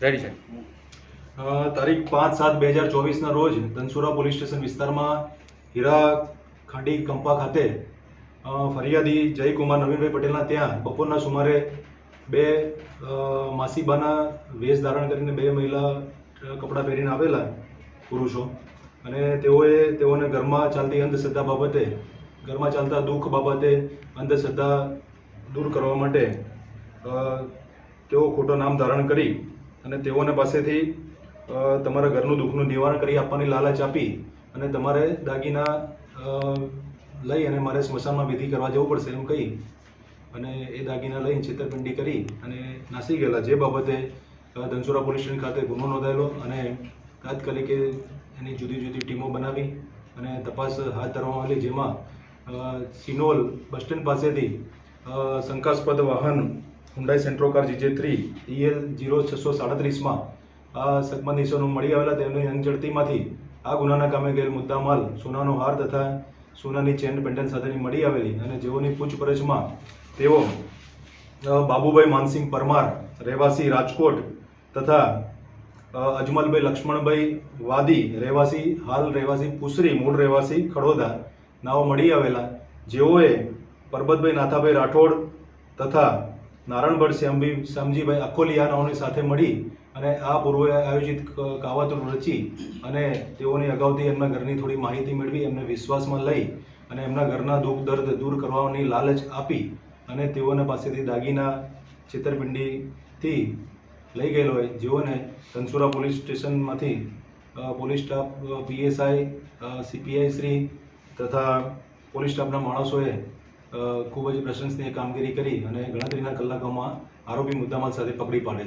Ready છે। તારીખ 5/7/2024ના રોજ ધનસુરા પોલીસ સ્ટેશન વિસ્તારમાં હીરા ખાંડી કંપા ખાતે ફરિયાદી જયકુમાર નવીનભાઈ પટેલના ત્યાં બપોરના સુમારે બે માસીબાના વેશ ધારણ કરીને બે મહિલા કપડાં પહેરીને આવેલા પુરુષો, અને તેઓને ઘરમાં ચાલતી અંધશ્રદ્ધા બાબતે, ઘરમાં ચાલતા દુઃખ બાબતે અંધશ્રદ્ધા દૂર કરવા માટે તેઓ ખોટો નામ ધારણ કરી અને તેઓને પાસેથી તમારા ઘરનું દુઃખનું નિવારણ કરી આપવાની લાલચ આપી અને તમારે દાગીના લઈ અને મારે સ્મશાનમાં વિધિ કરવા જવું પડશે એમ કહી અને એ દાગીના લઈને છેતરપિંડી કરી અને નાસી ગયેલા, જે બાબતે ધનસુરા પોલીસ સ્ટેશન ખાતે ગુનો નોંધાયેલો અને તાત્કાલિક એની જુદી જુદી ટીમો બનાવી અને તપાસ હાથ ધરવામાં આવેલી, જેમાં સિનોલ બસ સ્ટેન્ડ પાસેથી શંકાસ્પદ વાહન Hyundai Santro car GJ3 EL 0637માં આ સગમન નિશાનો મળી આવેલા, તેમની અંગઝડતીમાંથી આ ગુનાના કામે ગયેલ મુદ્દામાલ સોનાનો હાર તથા સોનાની ચેન પેન્ડન્ટ સાથેની મળી આવેલી, અને જેઓની પૂછપરછમાં તેઓ બાબુભાઈ માનસિંહ પરમાર રહેવાસી રાજકોટ તથા અજમલભાઈ લક્ષ્મણભાઈ વાદી હાલ રહેવાસી પુસરી મૂળ રહેવાસી ખડોદા નાઓ મળી આવેલા, જેઓએ પરબતભાઈ નાથાભાઈ રાઠોડ તથા નારણભટ્ટ શ્યામજીભાઈ અખોલિયા નાઓની સાથે મળી અને આ પૂર્વે આયોજિત કાવતરું રચી અને તેઓની અગાઉથી એમના ઘરની થોડી માહિતી મેળવી, એમને વિશ્વાસમાં લઈ અને એમના ઘરના દુઃખ દર્દ દૂર કરવાની લાલચ આપી અને તેઓને પાસેથી દાગીના છેતરપિંડીથી લઈ ગયેલો હોય, જેઓને ધનસુરા પોલીસ સ્ટેશનમાંથી police staff, PSI, CPI Shri તથા પોલીસ સ્ટાફના માણસોએ ખૂબ જ પ્રશંસનીય કામગીરી કરી અને ગણતરીના કલાકોમાં આરોપી મુદ્દામાલ સાથે પકડી પાડે।